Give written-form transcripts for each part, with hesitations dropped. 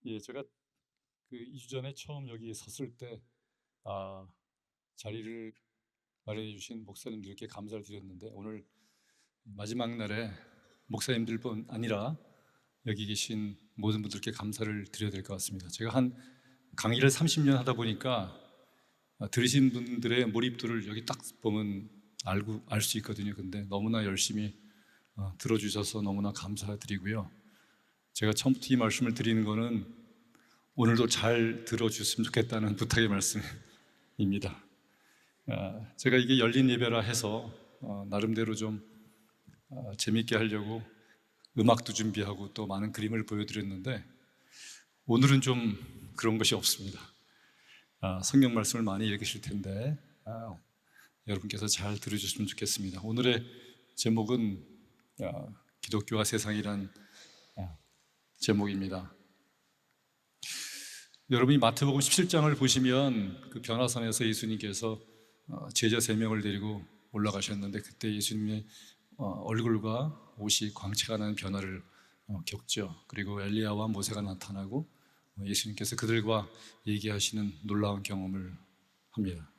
예, 제가 2주 전에 처음 여기 섰을 때 아, 자리를 마련해 주신 목사님들께 감사를 드렸는데, 오늘 마지막 날에 목사님들뿐 아니라 여기 계신 모든 분들께 감사를 드려야 될 것 같습니다. 제가 한 강의를 30년 하다 보니까 들으신 분들의 몰입도를 여기 딱 보면 알 수 있거든요. 근데 너무나 열심히 들어주셔서 너무나 감사드리고요. 제가 처음부터 이 말씀을 드리는 거는 오늘도 잘 들어주셨으면 좋겠다는 부탁의 말씀입니다. 제가 이게 열린 예배라 해서 나름대로 좀 재밌게 하려고 음악도 준비하고 또 많은 그림을 보여드렸는데, 오늘은 좀 그런 것이 없습니다. 성경 말씀을 많이 읽으실 텐데 여러분께서 잘 들어주셨으면 좋겠습니다. 오늘의 제목은 기독교와 세상이란 제목입니다. 여러분이 마태복음 17장을 보시면 그 변화산에서 예수님께서 제자 3명을 데리고 올라가셨는데, 그때 예수님의 얼굴과 옷이 광채가 나는 변화를 겪죠. 그리고 엘리야와 모세가 나타나고 예수님께서 그들과 얘기하시는 놀라운 경험을 합니다.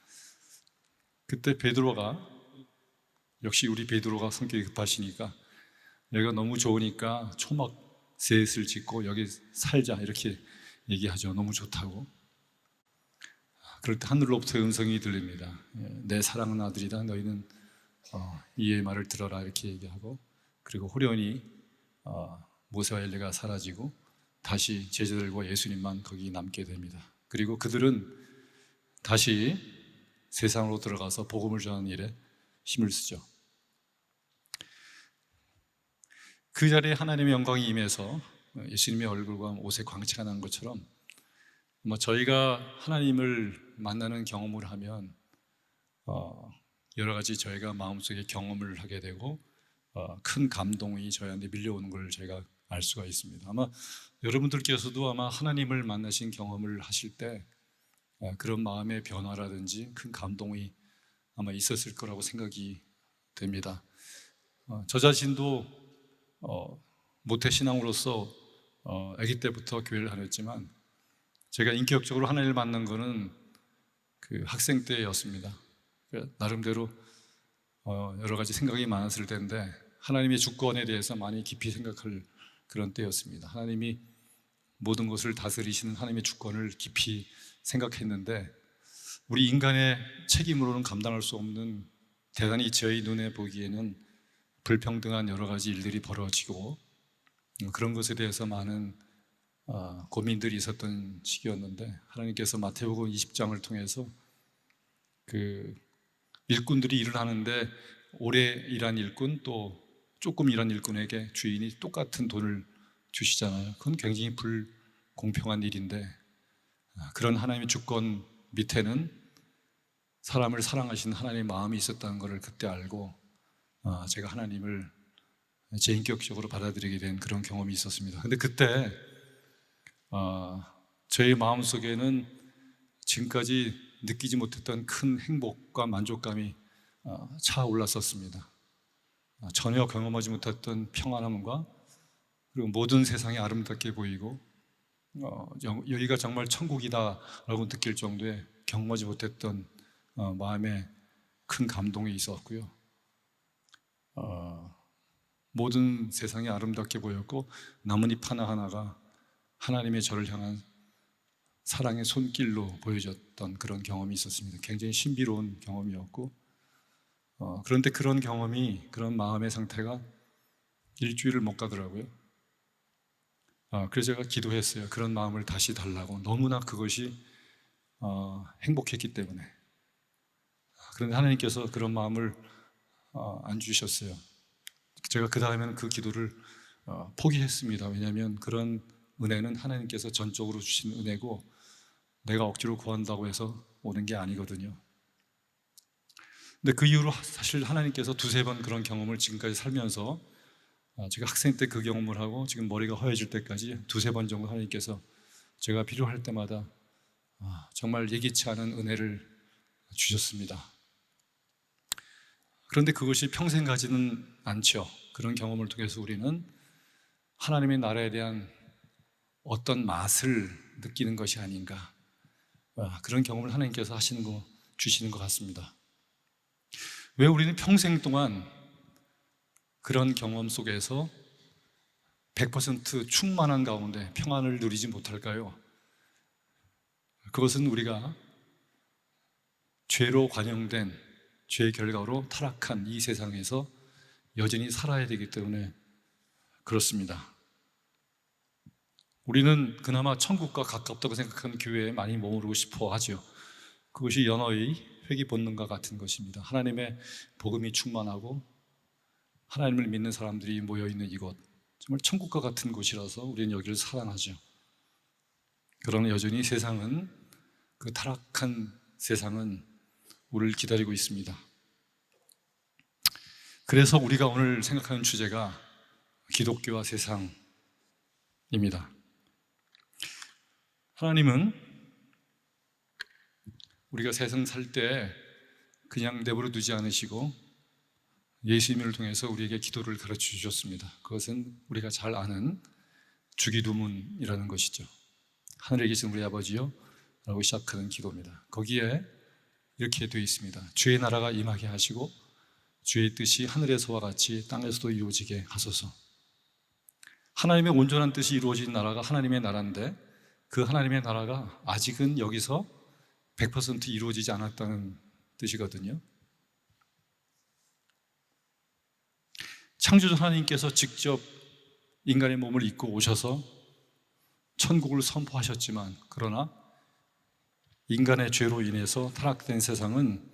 그때 베드로가, 역시 우리 베드로가 성격이 급하시니까 여기가 너무 좋으니까 초막 셋을 짓고 여기 살자 이렇게 얘기하죠. 너무 좋다고. 그럴 때 하늘로부터 음성이 들립니다. 내 사랑하는 아들이다, 너희는 이의 말을 들어라 이렇게 얘기하고, 그리고 호련히 모세와 엘리가 사라지고 다시 제자들과 예수님만 거기 남게 됩니다. 그리고 그들은 다시 세상으로 들어가서 복음을 전하는 일에 힘을 쓰죠. 그 자리에 하나님의 영광이 임해서 예수님의 얼굴과 옷에 광채가 난 것처럼 저희가 하나님을 만나는 경험을 하면 여러 가지 저희가 마음속에 경험을 하게 되고 큰 감동이 저희한테 밀려오는 걸 저희가 알 수가 있습니다. 아마 여러분들께서도 아마 하나님을 만나신 경험을 하실 때 그런 마음의 변화라든지 큰 감동이 아마 있었을 거라고 생각이 됩니다. 저 자신도 모태신앙으로서 아기 때부터 교회를 다녔지만, 제가 인격적으로 하나님을 만난 거는 그 학생 때였습니다. 나름대로 여러 가지 생각이 많았을 때인데, 하나님의 주권에 대해서 많이 깊이 생각할 그런 때였습니다. 하나님이 모든 것을 다스리시는 하나님의 주권을 깊이 생각했는데, 우리 인간의 책임으로는 감당할 수 없는, 대단히 저희 눈에 보기에는 불평등한 여러 가지 일들이 벌어지고 그런 것에 대해서 많은 고민들이 있었던 시기였는데, 하나님께서 마태복음 20장을 통해서 그 일꾼들이 일을 하는데 오래 일한 일꾼 또 조금 일한 일꾼에게 주인이 똑같은 돈을 주시잖아요. 그건 굉장히 불공평한 일인데, 그런 하나님의 주권 밑에는 사람을 사랑하시는 하나님의 마음이 있었다는 것을 그때 알고 제가 하나님을 제 인격적으로 받아들이게 된 그런 경험이 있었습니다. 근데 그때 저의 마음속에는 지금까지 느끼지 못했던 큰 행복과 만족감이 차올랐었습니다. 전혀 경험하지 못했던 평안함과, 그리고 모든 세상이 아름답게 보이고 여기가 정말 천국이다라고 느낄 정도의 경험하지 못했던 마음에 큰 감동이 있었고요. 모든 세상이 아름답게 보였고, 나뭇잎 하나하나가 하나님의 저를 향한 사랑의 손길로 보여졌던 그런 경험이 있었습니다. 굉장히 신비로운 경험이었고, 그런데 그런 경험이, 그런 마음의 상태가 일주일을 못 가더라고요. 그래서 제가 기도했어요. 그런 마음을 다시 달라고. 너무나 그것이 행복했기 때문에. 그런데 하나님께서 그런 마음을 안 주셨어요. 제가 그 다음에는 그 기도를 포기했습니다. 왜냐하면 그런 은혜는 하나님께서 전적으로 주신 은혜고, 내가 억지로 구한다고 해서 오는 게 아니거든요. 근데 그 이후로 사실 하나님께서 두세 번 그런 경험을 지금까지 살면서, 제가 학생 때 그 경험을 하고 지금 머리가 허해질 때까지 두세 번 정도 하나님께서 제가 필요할 때마다 정말 예기치 않은 은혜를 주셨습니다. 그런데 그것이 평생 가지는 않죠. 그런 경험을 통해서 우리는 하나님의 나라에 대한 어떤 맛을 느끼는 것이 아닌가, 그런 경험을 하나님께서 주시는 것 같습니다. 왜 우리는 평생 동안 그런 경험 속에서 100% 충만한 가운데 평안을 누리지 못할까요? 그것은 우리가 죄로 관영된 죄의 결과로 타락한 이 세상에서 여전히 살아야 되기 때문에 그렇습니다. 우리는 그나마 천국과 가깝다고 생각하는 교회에 많이 머무르고 싶어 하죠. 그것이 연어의 회귀 본능과 같은 것입니다. 하나님의 복음이 충만하고 하나님을 믿는 사람들이 모여있는 이곳, 정말 천국과 같은 곳이라서 우리는 여기를 사랑하죠. 그러나 여전히 세상은, 그 타락한 세상은 우리를 기다리고 있습니다. 그래서 우리가 오늘 생각하는 주제가 기독교와 세상입니다. 하나님은 우리가 세상 살 때 그냥 내버려 두지 않으시고 예수님을 통해서 우리에게 기도를 가르쳐 주셨습니다. 그것은 우리가 잘 아는 주기도문이라는 것이죠. 하늘에 계신 우리 아버지요 라고 시작하는 기도입니다. 거기에 이렇게 되어 있습니다. 주의 나라가 임하게 하시고 주의 뜻이 하늘에서와 같이 땅에서도 이루어지게 하소서. 하나님의 온전한 뜻이 이루어진 나라가 하나님의 나라인데, 그 하나님의 나라가 아직은 여기서 100% 이루어지지 않았다는 뜻이거든요. 창조주 하나님께서 직접 인간의 몸을 입고 오셔서 천국을 선포하셨지만, 그러나 인간의 죄로 인해서 타락된 세상은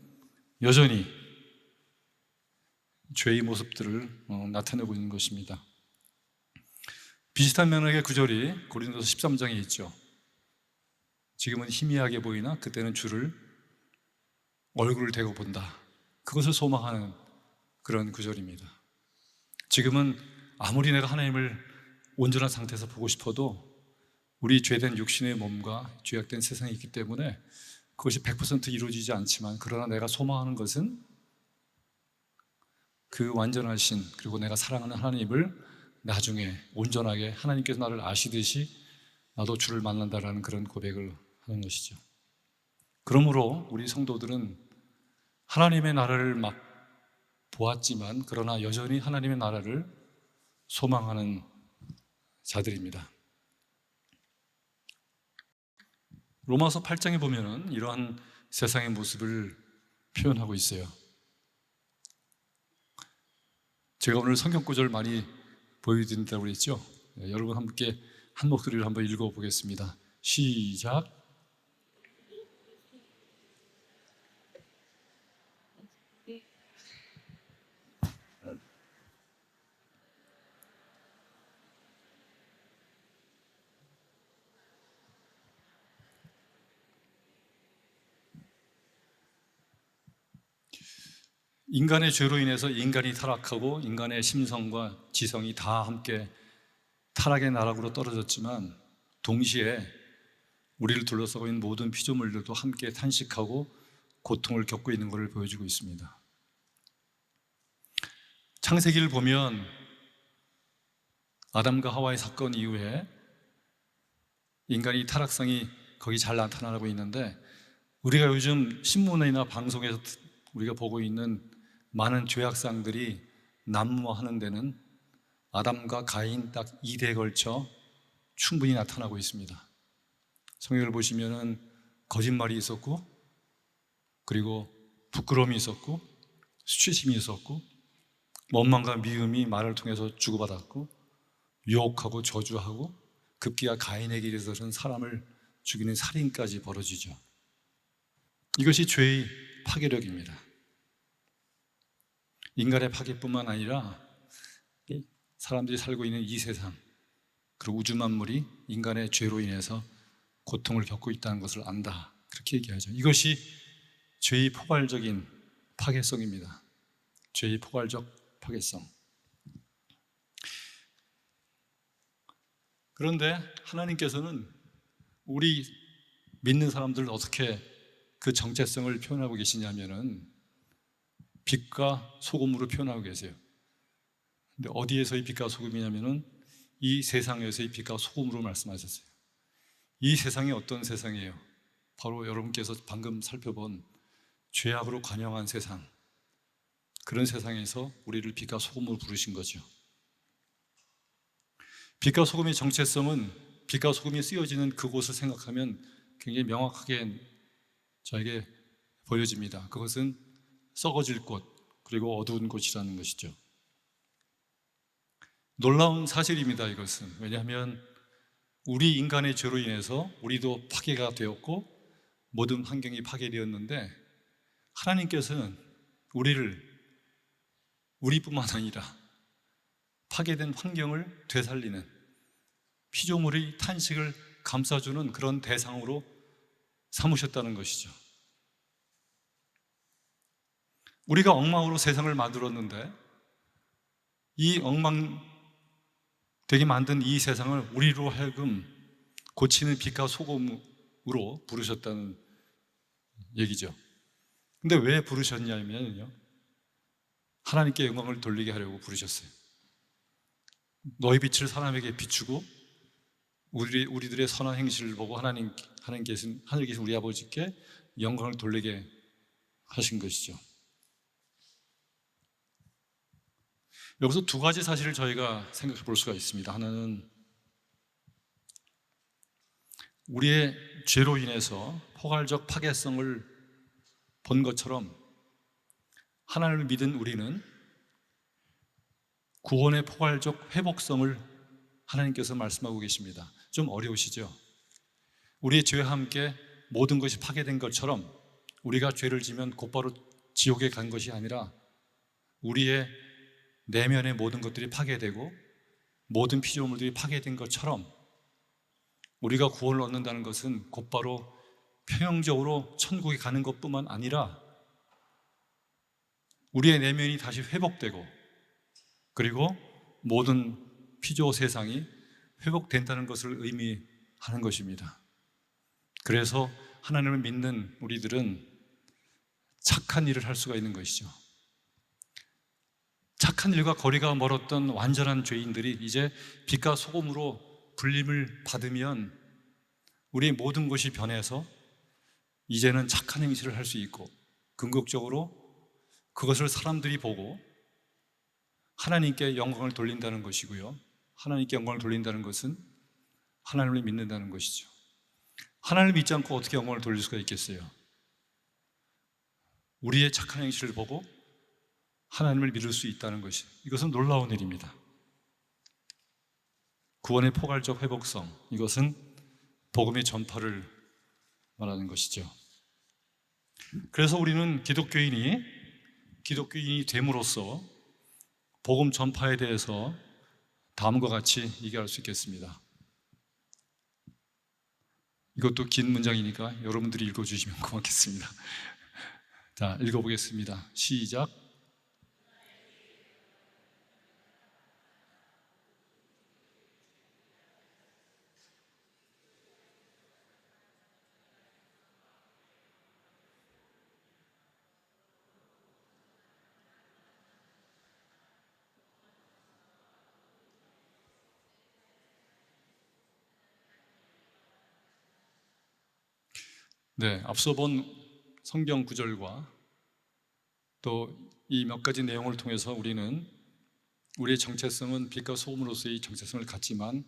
여전히 죄의 모습들을 나타내고 있는 것입니다. 비슷한 맥락의 구절이 고린도서 13장에 있죠. 지금은 희미하게 보이나 그때는 주를 얼굴을 대고 본다. 그것을 소망하는 그런 구절입니다. 지금은 아무리 내가 하나님을 온전한 상태에서 보고 싶어도 우리 죄된 육신의 몸과 죄악된 세상이 있기 때문에 그것이 100% 이루어지지 않지만, 그러나 내가 소망하는 것은 그 완전하신, 그리고 내가 사랑하는 하나님을 나중에 온전하게 하나님께서 나를 아시듯이 나도 주를 만난다라는 그런 고백을 하는 것이죠. 그러므로 우리 성도들은 하나님의 나라를 막 보았지만, 그러나 여전히 하나님의 나라를 소망하는 자들입니다. 로마서 8장에 보면은 이러한 세상의 모습을 표현하고 있어요. 제가 오늘 성경 구절 많이 보여드린다고 그랬죠? 여러분 함께 한 목소리를 한번 읽어보겠습니다. 시작. 인간의 죄로 인해서 인간이 타락하고 인간의 심성과 지성이 다 함께 타락의 나락으로 떨어졌지만, 동시에 우리를 둘러싸고 있는 모든 피조물들도 함께 탄식하고 고통을 겪고 있는 것을 보여주고 있습니다. 창세기를 보면 아담과 하와의 사건 이후에 인간이 타락성이 거기 잘 나타나고 있는데, 우리가 요즘 신문이나 방송에서 우리가 보고 있는 많은 죄악상들이 난무하는 데는 아담과 가인 딱 2대에 걸쳐 충분히 나타나고 있습니다. 성경을 보시면은 거짓말이 있었고, 그리고 부끄러움이 있었고, 수치심이 있었고, 원망과 미움이 말을 통해서 주고받았고, 유혹하고 저주하고, 급기야 가인에게 이르러서는 사람을 죽이는 살인까지 벌어지죠. 이것이 죄의 파괴력입니다. 인간의 파괴뿐만 아니라 사람들이 살고 있는 이 세상, 그리고 우주 만물이 인간의 죄로 인해서 고통을 겪고 있다는 것을 안다, 그렇게 얘기하죠. 이것이 죄의 포괄적인 파괴성입니다. 죄의 포괄적 파괴성. 그런데 하나님께서는 우리 믿는 사람들을 어떻게 그 정체성을 표현하고 계시냐면은 빛과 소금으로 표현하고 계세요. 근데 어디에서의 빛과 소금이냐면은 이 세상에서의 빛과 소금으로 말씀하셨어요. 이 세상이 어떤 세상이에요? 바로 여러분께서 방금 살펴본 죄악으로 관영한 세상, 그런 세상에서 우리를 빛과 소금으로 부르신 거죠. 빛과 소금의 정체성은 빛과 소금이 쓰여지는 그곳을 생각하면 굉장히 명확하게 저에게 보여집니다. 그것은 썩어질 곳, 그리고 어두운 곳이라는 것이죠. 놀라운 사실입니다, 이것은. 왜냐하면 우리 인간의 죄로 인해서 우리도 파괴가 되었고 모든 환경이 파괴되었는데, 하나님께서는 우리뿐만 아니라 파괴된 환경을 되살리는, 피조물의 탄식을 감싸주는 그런 대상으로 삼으셨다는 것이죠. 우리가 엉망으로 세상을 만들었는데, 이 엉망되게 만든 이 세상을 우리로 하여금 고치는 빛과 소금으로 부르셨다는 얘기죠. 근데 왜 부르셨냐면요, 하나님께 영광을 돌리게 하려고 부르셨어요. 너희 빛을 사람에게 비추고 우리들의 선한 행실을 보고 하나님에 계신 우리 아버지께 영광을 돌리게 하신 것이죠. 여기서 두 가지 사실을 저희가 생각해 볼 수가 있습니다. 하나는 우리의 죄로 인해서 포괄적 파괴성을 본 것처럼 하나님을 믿은 우리는 구원의 포괄적 회복성을 하나님께서 말씀하고 계십니다. 좀 어려우시죠? 우리의 죄와 함께 모든 것이 파괴된 것처럼 우리가 죄를 지면 곧바로 지옥에 간 것이 아니라 우리의 내면의 모든 것들이 파괴되고 모든 피조물들이 파괴된 것처럼 우리가 구원을 얻는다는 것은 곧바로 평형적으로 천국에 가는 것뿐만 아니라 우리의 내면이 다시 회복되고, 그리고 모든 피조 세상이 회복된다는 것을 의미하는 것입니다. 그래서 하나님을 믿는 우리들은 착한 일을 할 수가 있는 것이죠. 착한 일과 거리가 멀었던 완전한 죄인들이 이제 빛과 소금으로 불림을 받으면 우리의 모든 것이 변해서 이제는 착한 행실을 할 수 있고, 궁극적으로 그것을 사람들이 보고 하나님께 영광을 돌린다는 것이고요. 하나님께 영광을 돌린다는 것은 하나님을 믿는다는 것이죠. 하나님을 믿지 않고 어떻게 영광을 돌릴 수가 있겠어요? 우리의 착한 행실을 보고 하나님을 믿을 수 있다는 것이, 이것은 놀라운 일입니다. 구원의 포괄적 회복성, 이것은 복음의 전파를 말하는 것이죠. 그래서 우리는 기독교인이 됨으로써 복음 전파에 대해서 다음과 같이 얘기할 수 있겠습니다. 이것도 긴 문장이니까 여러분들이 읽어주시면 고맙겠습니다. 자, 읽어보겠습니다. 시작. 네, 앞서 본 성경 구절과 또 이 몇 가지 내용을 통해서 우리는 우리의 정체성은 빛과 소금으로서의 정체성을 갖지만,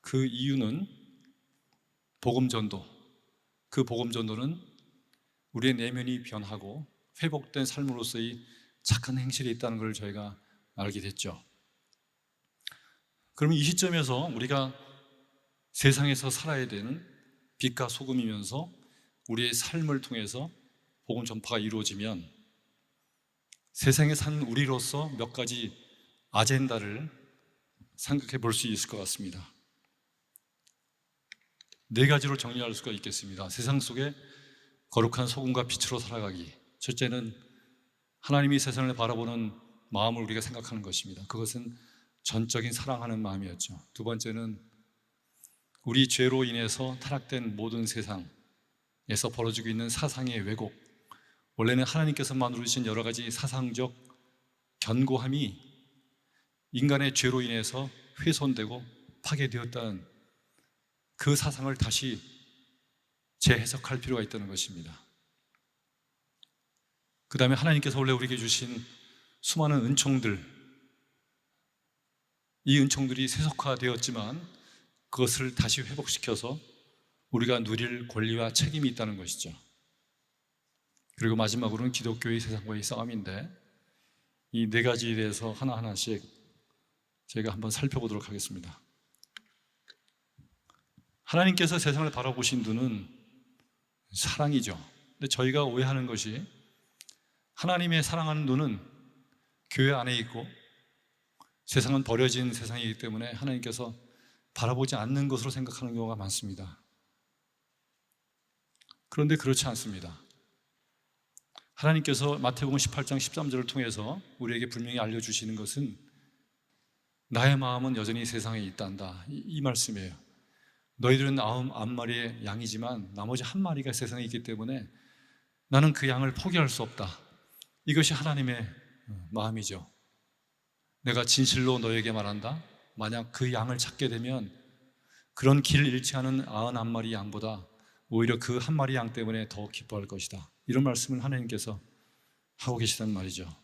그 이유는 복음 전도, 그 복음 전도는 우리의 내면이 변하고 회복된 삶으로서의 착한 행실이 있다는 걸 저희가 알게 됐죠. 그러면 이 시점에서 우리가 세상에서 살아야 되는 빛과 소금이면서 우리의 삶을 통해서 복음 전파가 이루어지면 세상에 산 우리로서 몇 가지 아젠다를 생각해 볼 수 있을 것 같습니다. 네 가지로 정리할 수가 있겠습니다. 세상 속에 거룩한 소금과 빛으로 살아가기. 첫째는 하나님이 세상을 바라보는 마음을 우리가 생각하는 것입니다. 그것은 전적인 사랑하는 마음이었죠. 두 번째는 우리 죄로 인해서 타락된 모든 세상에서 벌어지고 있는 사상의 왜곡, 원래는 하나님께서 만들어 주신 여러 가지 사상적 견고함이 인간의 죄로 인해서 훼손되고 파괴되었다는 그 사상을 다시 재해석할 필요가 있다는 것입니다. 그 다음에 하나님께서 원래 우리에게 주신 수많은 은총들, 이 은총들이 세속화되었지만 그것을 다시 회복시켜서 우리가 누릴 권리와 책임이 있다는 것이죠. 그리고 마지막으로는 기독교의 세상과의 싸움인데, 이 네 가지에 대해서 하나하나씩 제가 한번 살펴보도록 하겠습니다. 하나님께서 세상을 바라보신 눈은 사랑이죠. 근데 저희가 오해하는 것이, 하나님의 사랑하는 눈은 교회 안에 있고 세상은 버려진 세상이기 때문에 하나님께서 바라보지 않는 것으로 생각하는 경우가 많습니다. 그런데 그렇지 않습니다. 하나님께서 마태복음 18장 13절을 통해서 우리에게 분명히 알려주시는 것은 나의 마음은 여전히 세상에 있단다, 이 말씀이에요. 너희들은 99마리의 양이지만 나머지 한 마리가 세상에 있기 때문에 나는 그 양을 포기할 수 없다. 이것이 하나님의 마음이죠. 내가 진실로 너에게 말한다, 만약 그 양을 찾게 되면 그런 길 잃지 않은 99마리 양보다 오히려 그 한 마리 양 때문에 더 기뻐할 것이다. 이런 말씀을 하나님께서 하고 계시단 말이죠.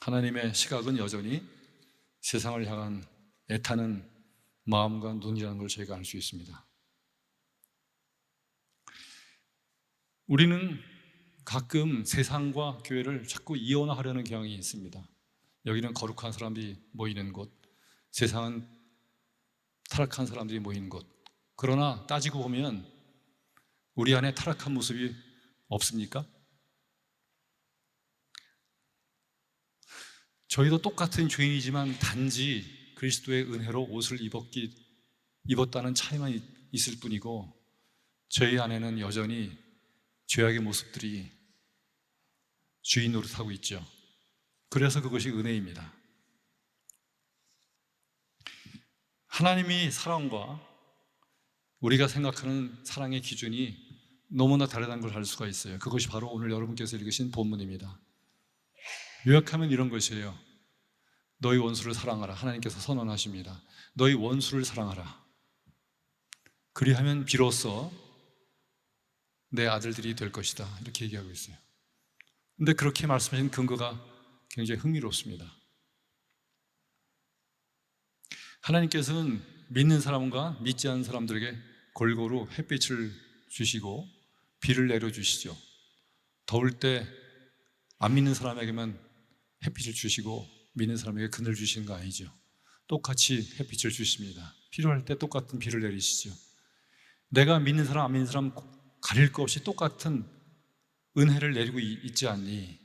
하나님의 시각은 여전히 세상을 향한 애타는 마음과 눈이라는 걸 저희가 알 수 있습니다. 우리는 가끔 세상과 교회를 자꾸 이원화하려는 경향이 있습니다. 여기는 거룩한 사람들이 모이는 곳, 세상은 타락한 사람들이 모이는 곳. 그러나 따지고 보면 우리 안에 타락한 모습이 없습니까? 저희도 똑같은 죄인이지만 단지 그리스도의 은혜로 옷을 입었다는 차이만 있을 뿐이고, 저희 안에는 여전히 죄악의 모습들이 주인 노릇하고 있죠. 그래서 그것이 은혜입니다. 하나님이 사랑과 우리가 생각하는 사랑의 기준이 너무나 다르다는 걸 알 수가 있어요. 그것이 바로 오늘 여러분께서 읽으신 본문입니다. 요약하면 이런 것이에요. 너희 원수를 사랑하라. 하나님께서 선언하십니다. 너희 원수를 사랑하라. 그리하면 비로소 내 아들들이 될 것이다. 이렇게 얘기하고 있어요. 근데 그렇게 말씀하신 근거가 굉장히 흥미롭습니다. 하나님께서는 믿는 사람과 믿지 않는 사람들에게 골고루 햇빛을 주시고 비를 내려주시죠. 더울 때 안 믿는 사람에게만 햇빛을 주시고 믿는 사람에게 그늘 주시는 거 아니죠. 똑같이 햇빛을 주십니다. 필요할 때 똑같은 비를 내리시죠. 내가 믿는 사람 안 믿는 사람 가릴 것 없이 똑같은 은혜를 내리고 있지 않니?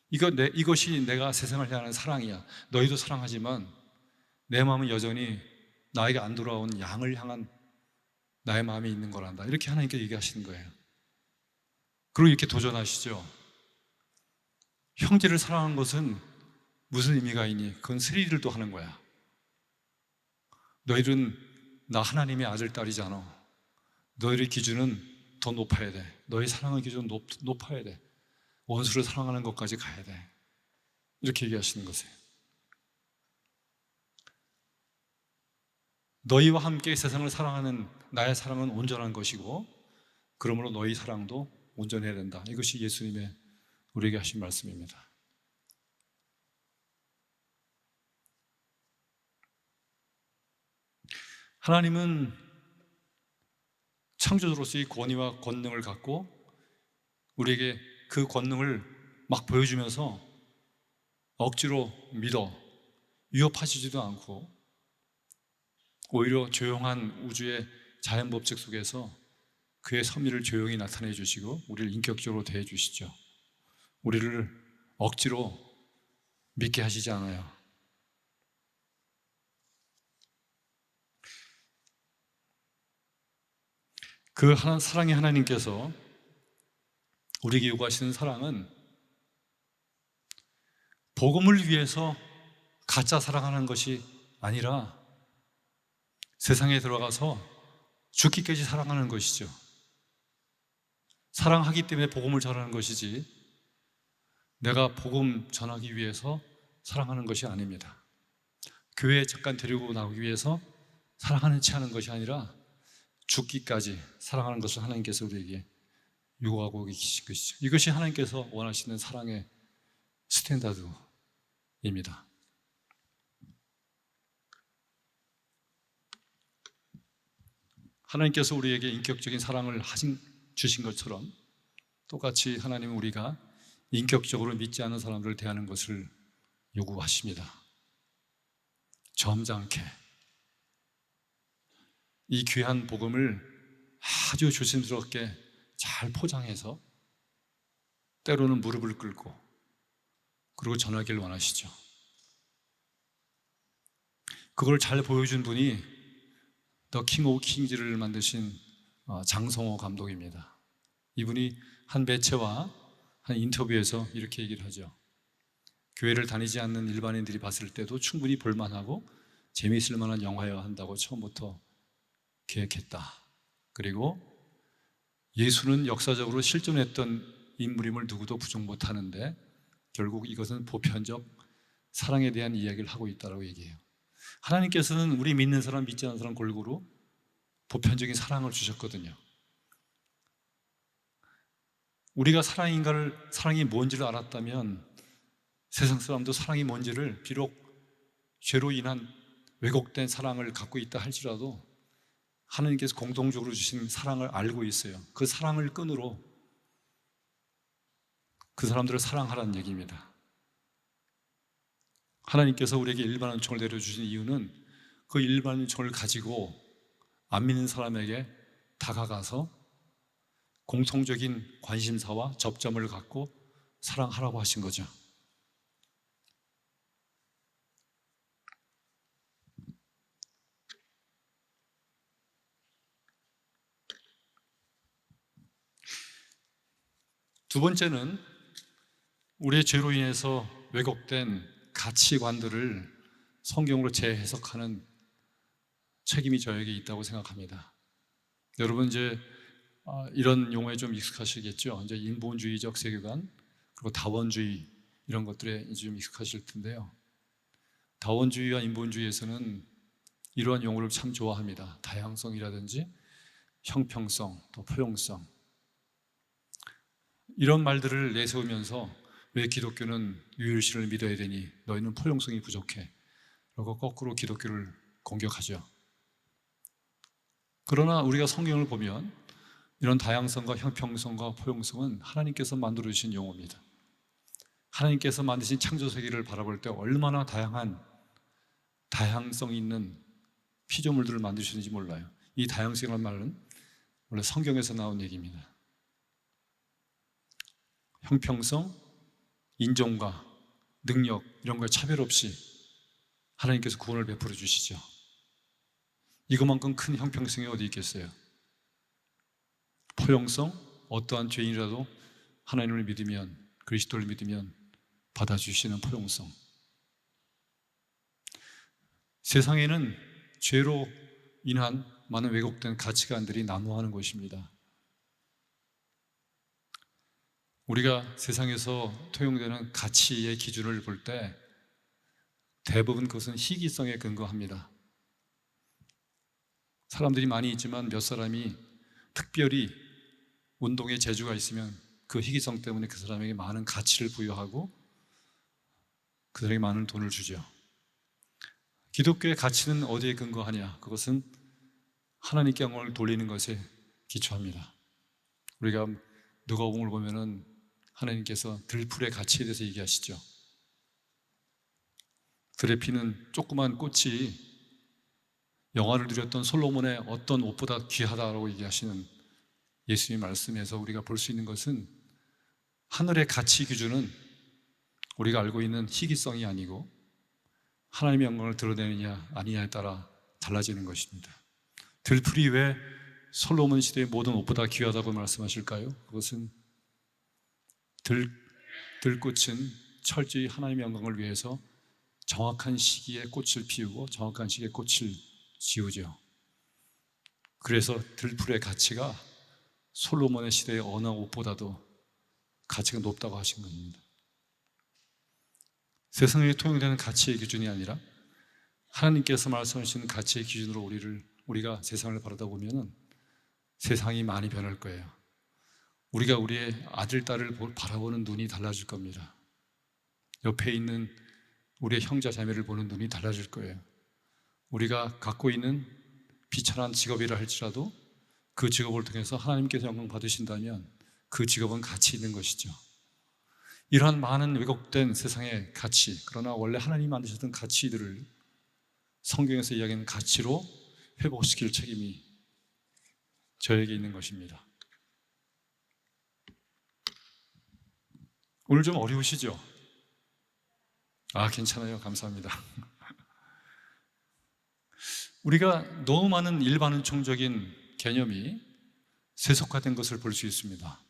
이것이 내가 세상을 향하는 사랑이야. 너희도 사랑하지만 내 마음은 여전히 나에게 안 돌아온 양을 향한 나의 마음이 있는 거란다. 이렇게 하나님께 얘기하시는 거예요. 그리고 이렇게 도전하시죠. 형제를 사랑하는 것은 무슨 의미가 있니? 그건 스릴도 하는 거야. 너희들은 나 하나님의 아들, 딸이잖아. 너희의 기준은 더 높아야 돼. 너희 사랑의 기준은 높아야 돼. 원수를 사랑하는 것까지 가야 돼. 이렇게 얘기하시는 거세요. 너희와 함께 세상을 사랑하는 나의 사랑은 온전한 것이고, 그러므로 너희 사랑도 온전해야 된다. 이것이 예수님의 우리에게 하신 말씀입니다. 하나님은 창조주로서의 권위와 권능을 갖고 우리에게 그 권능을 막 보여주면서 억지로 믿어 위협하시지도 않고, 오히려 조용한 우주의 자연 법칙 속에서 그의 섭리를 조용히 나타내 주시고 우리를 인격적으로 대해 주시죠. 우리를 억지로 믿게 하시지 않아요. 그 사랑의 하나님께서 우리에게 요구하시는 사랑은 복음을 위해서 가짜 사랑하는 것이 아니라 세상에 들어가서 죽기까지 사랑하는 것이죠. 사랑하기 때문에 복음을 전하는 것이지, 내가 복음 전하기 위해서 사랑하는 것이 아닙니다. 교회에 잠깐 데리고 나오기 위해서 사랑하는 체 하는 것이 아니라 죽기까지 사랑하는 것을 하나님께서 우리에게 요구하고 계신 것이죠. 이것이 하나님께서 원하시는 사랑의 스탠다드입니다. 하나님께서 우리에게 인격적인 사랑을 주신 것처럼 똑같이 하나님은 우리가 인격적으로 믿지 않는 사람들을 대하는 것을 요구하십니다. 점잖게 이 귀한 복음을 아주 조심스럽게 잘 포장해서 때로는 무릎을 꿇고 그리고 전하기를 원하시죠. 그걸 잘 보여준 분이 더 킹 오브 킹즈를 만드신 장성호 감독입니다. 이분이 한 매체와 한 인터뷰에서 이렇게 얘기를 하죠. 교회를 다니지 않는 일반인들이 봤을 때도 충분히 볼만하고 재미있을 만한 영화여야 한다고 처음부터 계획했다. 그리고 예수는 역사적으로 실존했던 인물임을 누구도 부정 못하는데 결국 이것은 보편적 사랑에 대한 이야기를 하고 있다고 얘기해요. 하나님께서는 우리 믿는 사람, 믿지 않는 사람 골고루 보편적인 사랑을 주셨거든요. 우리가 사랑이 뭔지를 알았다면 세상 사람도 사랑이 뭔지를, 비록 죄로 인한 왜곡된 사랑을 갖고 있다 할지라도 하나님께서 공동적으로 주신 사랑을 알고 있어요. 그 사랑을 끈으로 그 사람들을 사랑하라는 얘기입니다. 하나님께서 우리에게 일반 은총을 내려주신 이유는 그 일반 은총을 가지고 안 믿는 사람에게 다가가서 공통적인 관심사와 접점을 갖고 사랑하라고 하신 거죠. 두 번째는 우리의 죄로 인해서 왜곡된 가치관들을 성경으로 재해석하는 책임이 저에게 있다고 생각합니다. 여러분 이제 이런 용어에 좀 익숙하시겠죠. 이제 인본주의적 세계관 그리고 다원주의 이런 것들에 이제 좀 익숙하실 텐데요. 다원주의와 인본주의에서는 이러한 용어를 참 좋아합니다. 다양성이라든지 형평성, 또 포용성 이런 말들을 내세우면서 왜 기독교는 유일신을 믿어야 되니 너희는 포용성이 부족해 라고 거꾸로 기독교를 공격하죠. 그러나 우리가 성경을 보면 이런 다양성과 형평성과 포용성은 하나님께서 만들어주신 용어입니다. 하나님께서 만드신 창조세계를 바라볼 때 얼마나 다양성 있는 피조물들을 만드셨는지 몰라요. 이 다양성이라는 말은 원래 성경에서 나온 얘기입니다. 형평성, 인종과 능력 이런 거에 차별 없이 하나님께서 구원을 베풀어 주시죠. 이것만큼 큰 형평성이 어디 있겠어요? 포용성, 어떠한 죄인이라도 하나님을 믿으면, 그리스도를 믿으면 받아주시는 포용성. 세상에는 죄로 인한 많은 왜곡된 가치관들이 난무하는 것입니다. 우리가 세상에서 통용되는 가치의 기준을 볼 때 대부분 그것은 희귀성에 근거합니다. 사람들이 많이 있지만 몇 사람이 특별히 운동에 재주가 있으면 그 희귀성 때문에 그 사람에게 많은 가치를 부여하고 그 사람에게 많은 돈을 주죠. 기독교의 가치는 어디에 근거하냐? 그것은 하나님께 영광을 돌리는 것에 기초합니다. 우리가 누가복음을 보면은 하나님께서 들풀의 가치에 대해서 얘기하시죠. 들의 피는 조그만 꽃이 영화를 누렸던 솔로몬의 어떤 옷보다 귀하다라고 얘기하시는 예수님의 말씀에서 우리가 볼 수 있는 것은 하늘의 가치 기준은 우리가 알고 있는 희귀성이 아니고 하나님의 영광을 드러내느냐 아니냐에 따라 달라지는 것입니다. 들풀이 왜 솔로몬 시대의 모든 옷보다 귀하다고 말씀하실까요? 그것은 들꽃은 철저히 하나님의 영광을 위해서 정확한 시기에 꽃을 피우고 정확한 시기에 꽃을 지우죠. 그래서 들풀의 가치가 솔로몬의 시대의 어느 옷보다도 가치가 높다고 하신 겁니다. 세상에 통용되는 가치의 기준이 아니라 하나님께서 말씀하시는 가치의 기준으로 우리가 세상을 바라보면 세상이 많이 변할 거예요. 우리가 우리의 아들, 딸을 바라보는 눈이 달라질 겁니다. 옆에 있는 우리의 형제, 자매를 보는 눈이 달라질 거예요. 우리가 갖고 있는 비천한 직업이라 할지라도 그 직업을 통해서 하나님께서 영광 받으신다면 그 직업은 가치 있는 것이죠. 이러한 많은 왜곡된 세상의 가치, 그러나 원래 하나님이 만드셨던 가치들을 성경에서 이야기하는 가치로 회복시킬 책임이 저에게 있는 것입니다. 오늘 좀 어려우시죠? 괜찮아요. 감사합니다. 우리가 너무 많은 일반은총적인 개념이 세속화된 것을 볼 수 있습니다.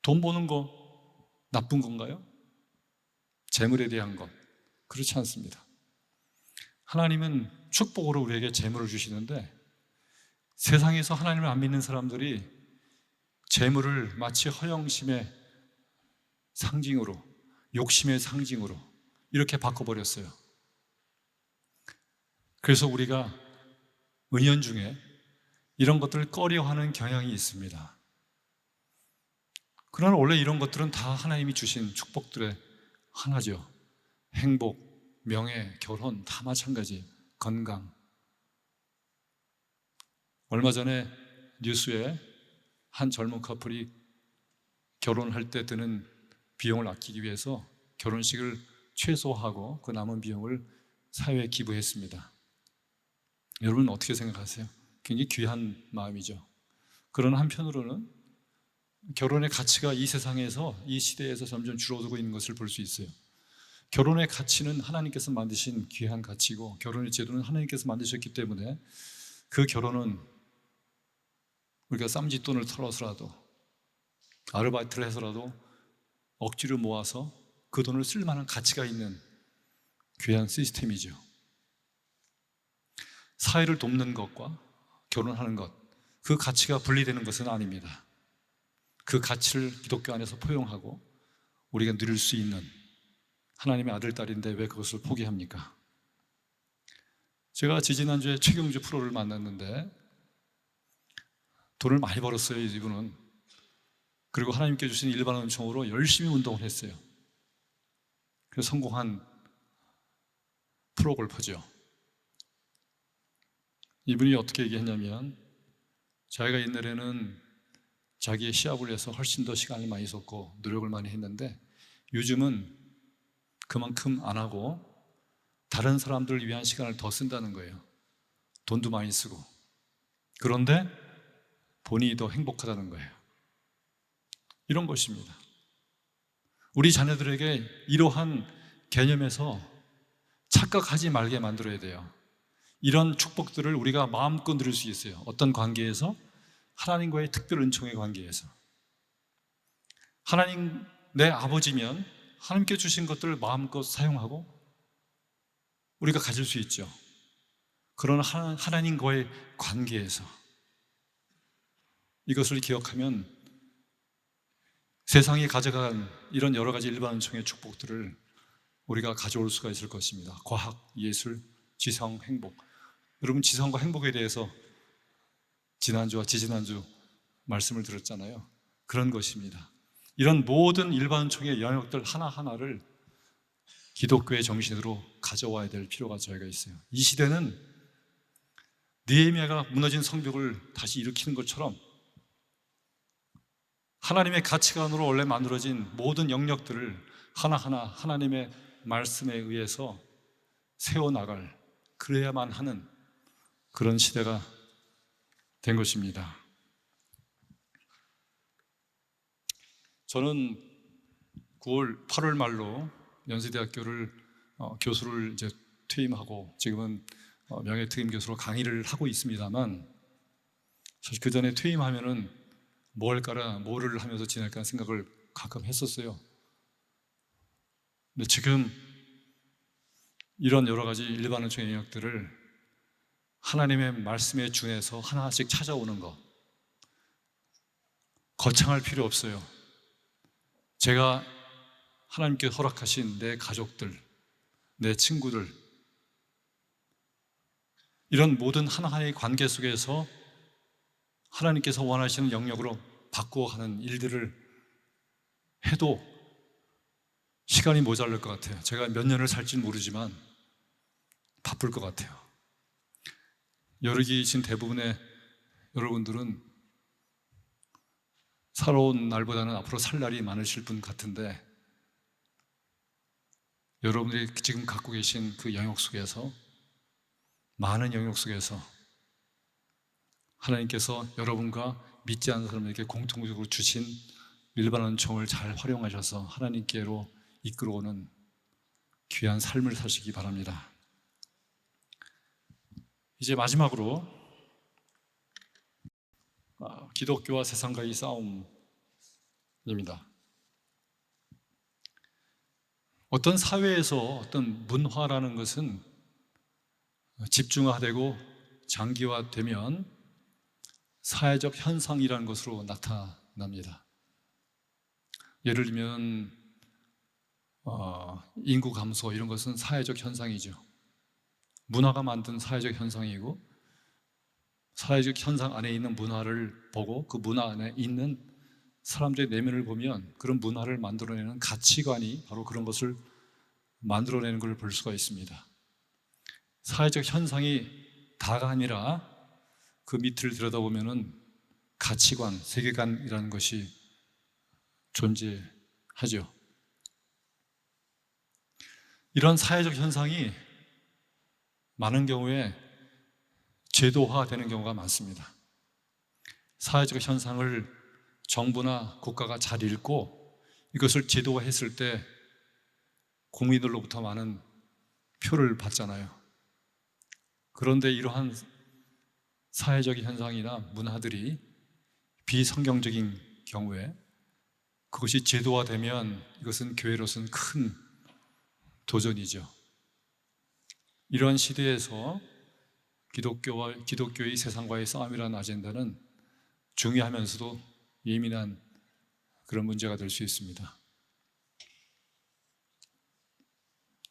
돈 버는 거 나쁜 건가요? 재물에 대한 것, 그렇지 않습니다. 하나님은 축복으로 우리에게 재물을 주시는데 세상에서 하나님을 안 믿는 사람들이 재물을 마치 허영심의 상징으로, 욕심의 상징으로 이렇게 바꿔버렸어요. 그래서 우리가 은연중에 이런 것들을 꺼려하는 경향이 있습니다. 그러나 원래 이런 것들은 다 하나님이 주신 축복들의 하나죠. 행복, 명예, 결혼 다 마찬가지, 건강. 얼마 전에 뉴스에 한 젊은 커플이 결혼할 때 드는 비용을 아끼기 위해서 결혼식을 최소화하고 그 남은 비용을 사회에 기부했습니다. 여러분 어떻게 생각하세요? 굉장히 귀한 마음이죠. 그러나 한편으로는 결혼의 가치가 이 세상에서, 이 시대에서 점점 줄어들고 있는 것을 볼 수 있어요. 결혼의 가치는 하나님께서 만드신 귀한 가치고 결혼의 제도는 하나님께서 만드셨기 때문에 그 결혼은 우리가 쌈짓돈을 털어서라도 아르바이트를 해서라도 억지로 모아서 그 돈을 쓸 만한 가치가 있는 귀한 시스템이죠. 사회를 돕는 것과 결혼하는 것, 그 가치가 분리되는 것은 아닙니다. 그 가치를 기독교 안에서 포용하고 우리가 누릴 수 있는 하나님의 아들, 딸인데 왜 그것을 포기합니까? 제가 지지난주에 최경주 프로를 만났는데 돈을 많이 벌었어요, 이분은. 그리고 하나님께 주신 일반 은총으로 열심히 운동을 했어요. 그래서 성공한 프로골퍼죠. 이분이 어떻게 얘기했냐면 자기가 옛날에는 자기의 시합을 위해서 훨씬 더 시간을 많이 썼고 노력을 많이 했는데 요즘은 그만큼 안 하고 다른 사람들을 위한 시간을 더 쓴다는 거예요. 돈도 많이 쓰고. 그런데 본인이 더 행복하다는 거예요. 이런 것입니다. 우리 자녀들에게 이러한 개념에서 착각하지 말게 만들어야 돼요. 이런 축복들을 우리가 마음껏 누릴 수 있어요. 어떤 관계에서? 하나님과의 특별 은총의 관계에서. 하나님 내 아버지면 하나님께 주신 것들을 마음껏 사용하고 우리가 가질 수 있죠. 그러나 하나님과의 관계에서 이것을 기억하면 세상이 가져간 이런 여러 가지 일반 은총의 축복들을 우리가 가져올 수가 있을 것입니다. 과학, 예술, 지성, 행복. 여러분 지성과 행복에 대해서 지난주와 지지난주 말씀을 들었잖아요. 그런 것입니다. 이런 모든 일반 은총의 영역들 하나하나를 기독교의 정신으로 가져와야 될 필요가 저희가 있어요. 이 시대는 느헤미야가 무너진 성벽을 다시 일으키는 것처럼 하나님의 가치관으로 원래 만들어진 모든 영역들을 하나하나 하나님의 말씀에 의해서 세워나갈, 그래야만 하는 그런 시대가 된 것입니다. 저는 8월 말로 연세대학교를 교수를 이제 퇴임하고 지금은 명예퇴임 교수로 강의를 하고 있습니다만 사실 그 전에 퇴임하면은 뭐 할까라 뭐를 하면서 지낼까 하는 생각을 가끔 했었어요. 근데 지금 이런 여러 가지 일반 은총의 영역들을 하나님의 말씀에 준해서 하나씩 찾아오는 것, 거창할 필요 없어요. 제가 하나님께 허락하신 내 가족들, 내 친구들, 이런 모든 하나하나의 관계 속에서 하나님께서 원하시는 영역으로 바꾸어가는 일들을 해도 시간이 모자랄 것 같아요. 제가 몇 년을 살지는 모르지만 바쁠 것 같아요. 여기 계신 대부분의 여러분들은 살아온 날보다는 앞으로 살 날이 많으실 분 같은데, 여러분들이 지금 갖고 계신 그 영역 속에서, 많은 영역 속에서 하나님께서 여러분과 믿지 않는 사람에게 공통적으로 주신 일반 은총을 잘 활용하셔서 하나님께로 이끌어오는 귀한 삶을 사시기 바랍니다. 이제 마지막으로 기독교와 세상과의 싸움입니다. 어떤 사회에서 어떤 문화라는 것은 집중화되고 장기화되면 사회적 현상이라는 것으로 나타납니다. 예를 들면 인구 감소, 이런 것은 사회적 현상이죠. 문화가 만든 사회적 현상이고, 사회적 현상 안에 있는 문화를 보고 그 문화 안에 있는 사람들의 내면을 보면 그런 문화를 만들어내는 가치관이 바로 그런 것을 만들어내는 걸 볼 수가 있습니다. 사회적 현상이 다가 아니라 그 밑을 들여다보면 가치관, 세계관이라는 것이 존재하죠. 이런 사회적 현상이 많은 경우에 제도화되는 경우가 많습니다. 사회적 현상을 정부나 국가가 잘 읽고 이것을 제도화했을 때 국민들로부터 많은 표를 받잖아요. 그런데 이러한 사회적 현상이나 문화들이 비성경적인 경우에 그것이 제도화되면 이것은 교회로서는 큰 도전이죠. 이러한 시대에서 기독교의 세상과의 싸움이라는 아젠다는 중요하면서도 예민한 그런 문제가 될 수 있습니다.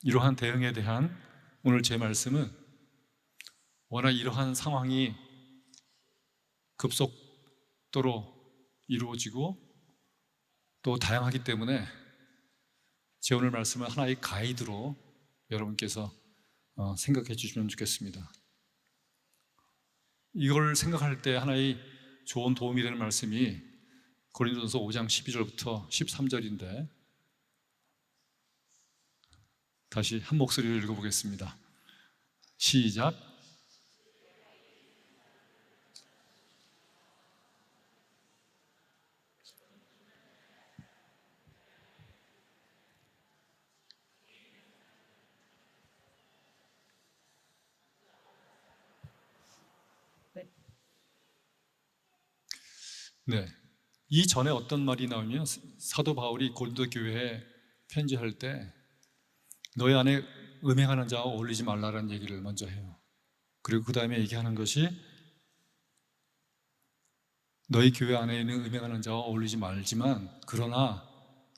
이러한 대응에 대한 오늘 제 말씀은, 워낙 이러한 상황이 급속도로 이루어지고 또 다양하기 때문에 제 오늘 말씀은 하나의 가이드로 여러분께서 생각해 주시면 좋겠습니다. 이걸 생각할 때 하나의 좋은 도움이 되는 말씀이 고린도전서 5장 12절부터 13절인데, 다시 한 목소리로 읽어보겠습니다. 시작. 네. 이 전에 어떤 말이 나오면, 사도 바울이 고린도 교회에 편지할 때 너희 안에 음행하는 자와 어울리지 말라라는 얘기를 먼저 해요. 그리고 그 다음에 얘기하는 것이, 너희 교회 안에 있는 음행하는 자와 어울리지 말지만 그러나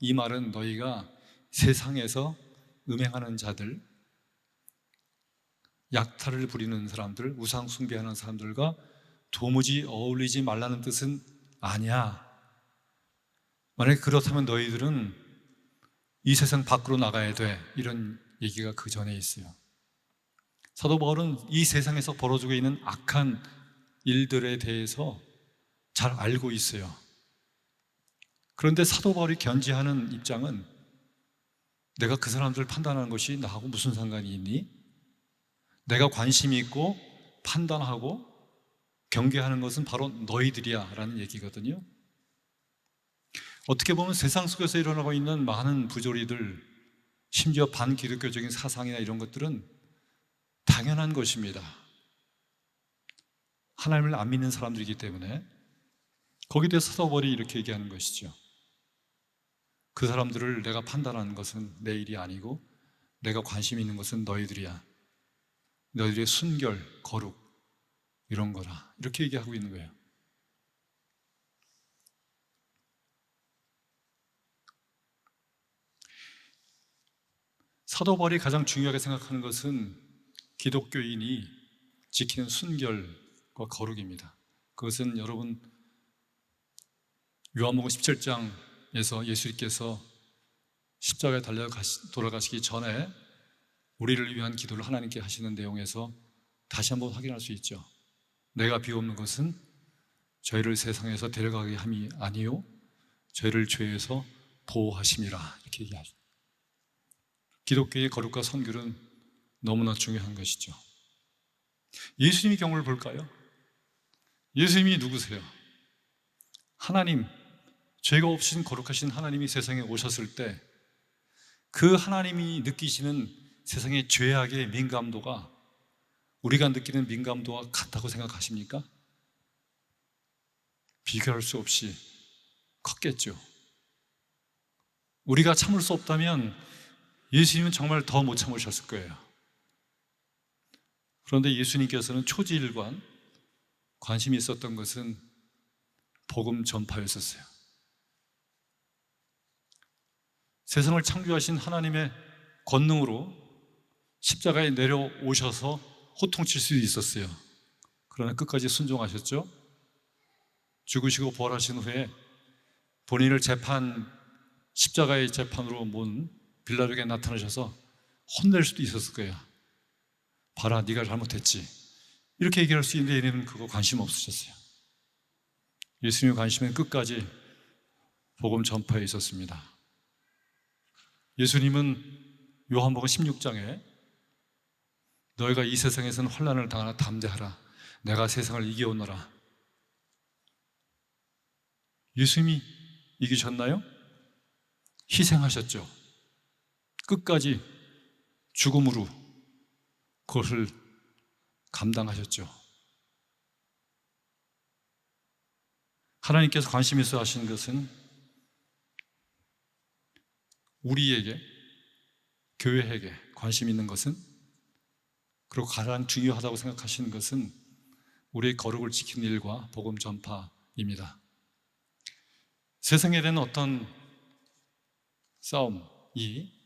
이 말은 너희가 세상에서 음행하는 자들, 약탈을 부리는 사람들, 우상 숭배하는 사람들과 도무지 어울리지 말라는 뜻은 아니야. 만약에 그렇다면 너희들은 이 세상 밖으로 나가야 돼. 이런 얘기가 그 전에 있어요. 사도 바울은 이 세상에서 벌어지고 있는 악한 일들에 대해서 잘 알고 있어요. 그런데 사도 바울이 견지하는 입장은, 내가 그 사람들을 판단하는 것이 나하고 무슨 상관이 있니? 내가 관심이 있고 판단하고 경계하는 것은 바로 너희들이야 라는 얘기거든요. 어떻게 보면 세상 속에서 일어나고 있는 많은 부조리들, 심지어 반기독교적인 사상이나 이런 것들은 당연한 것입니다. 하나님을 안 믿는 사람들이기 때문에. 거기에 대해서 사도 바울이 이렇게 얘기하는 것이죠. 그 사람들을 내가 판단하는 것은 내 일이 아니고 내가 관심 있는 것은 너희들이야. 너희들의 순결, 거룩, 이런 거라. 이렇게 얘기하고 있는 거예요. 사도 바울이 가장 중요하게 생각하는 것은 기독교인이 지키는 순결과 거룩입니다. 그것은 여러분 요한복음 17장에서 예수님께서 십자가에 돌아가시기 전에 우리를 위한 기도를 하나님께 하시는 내용에서 다시 한번 확인할 수 있죠. 내가 비옵는 것은 저희를 세상에서 데려가게 함이 아니요 저희를 죄에서 보호하심이라 이렇게 얘기하죠. 기독교의 거룩과 선결은 너무나 중요한 것이죠. 예수님의 경우를 볼까요? 예수님이 누구세요? 하나님, 죄가 없으신 거룩하신 하나님이 세상에 오셨을 때 그 하나님이 느끼시는 세상의 죄악의 민감도가 우리가 느끼는 민감도와 같다고 생각하십니까? 비교할 수 없이 컸겠죠. 우리가 참을 수 없다면 예수님은 정말 더 못 참으셨을 거예요. 그런데 예수님께서는 초지일관 관심이 있었던 것은 복음 전파였었어요. 세상을 창조하신 하나님의 권능으로 십자가에 내려오셔서 호통칠 수도 있었어요. 그러나 끝까지 순종하셨죠. 죽으시고 부활하신 후에 본인을 십자가의 재판으로 몬 빌라도에게 나타나셔서 혼낼 수도 있었을 거예요. 봐라, 네가 잘못했지. 이렇게 얘기할 수 있는데 얘네는 그거 관심 없으셨어요. 예수님의 관심은 끝까지 복음 전파에 있었습니다. 예수님은 요한복음 16장에 너희가 이 세상에서는 환난을 당하나 담대하라. 내가 세상을 이겨오너라. 예수님이 이기셨나요? 희생하셨죠. 끝까지 죽음으로 그것을 감당하셨죠. 하나님께서 관심 있어 하시는 것은 우리에게, 교회에게 관심 있는 것은, 그리고 가장 중요하다고 생각하시는 것은 우리의 거룩을 지키는 일과 복음 전파입니다. 세상에 대한 어떤 싸움이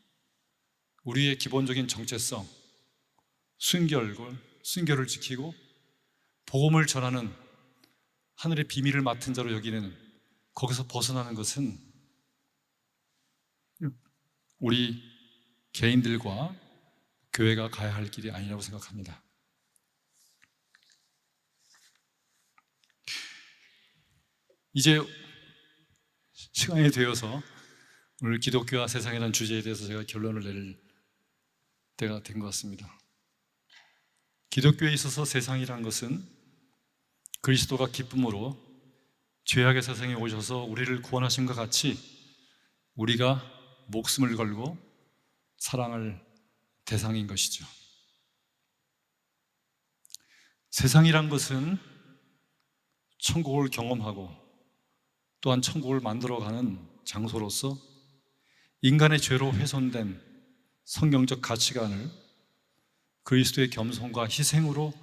우리의 기본적인 정체성, 순결을 지키고 복음을 전하는 하늘의 비밀을 맡은 자로 여기는, 거기서 벗어나는 것은 우리 개인들과 교회가 가야 할 길이 아니라고 생각합니다. 이제 시간이 되어서 오늘 기독교와 세상이라는 주제에 대해서 제가 결론을 내릴 때가 된 것 같습니다. 기독교에 있어서 세상이란 것은 그리스도가 기쁨으로 죄악의 세상에 오셔서 우리를 구원하신 것 같이 우리가 목숨을 걸고 사랑할 대상인 것이죠. 세상이란 것은 천국을 경험하고 또한 천국을 만들어가는 장소로서 인간의 죄로 훼손된 성경적 가치관을 그리스도의 겸손과 희생으로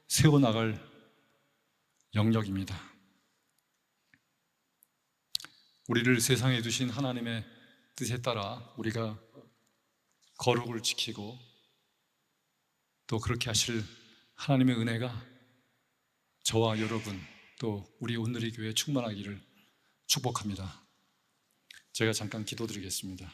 세워나갈 영역입니다. 우리를 세상에 두신 하나님의 뜻에 따라 우리가 거룩을 지키고 또 그렇게 하실 하나님의 은혜가 저와 여러분 또 우리 온누리 교회에 충만하기를 축복합니다. 제가 잠깐 기도드리겠습니다.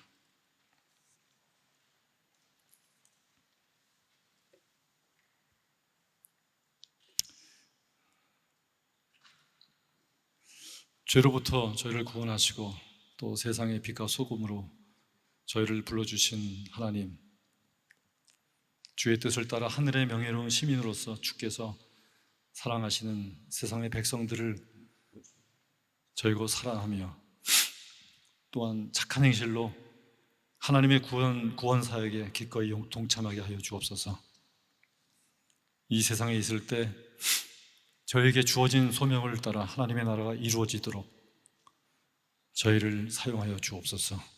죄로부터 저희를 구원하시고 또 세상의 빛과 소금으로 저희를 불러주신 하나님, 주의 뜻을 따라 하늘의 명예로운 시민으로서 주께서 사랑하시는 세상의 백성들을 저희고 사랑하며 또한 착한 행실로 하나님의 구원 사역에 기꺼이 동참하게 하여 주옵소서. 이 세상에 있을 때 저에게 주어진 소명을 따라 하나님의 나라가 이루어지도록 저희를 사용하여 주옵소서.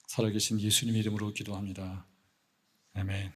살아계신 예수님 이름으로 기도합니다. 아멘.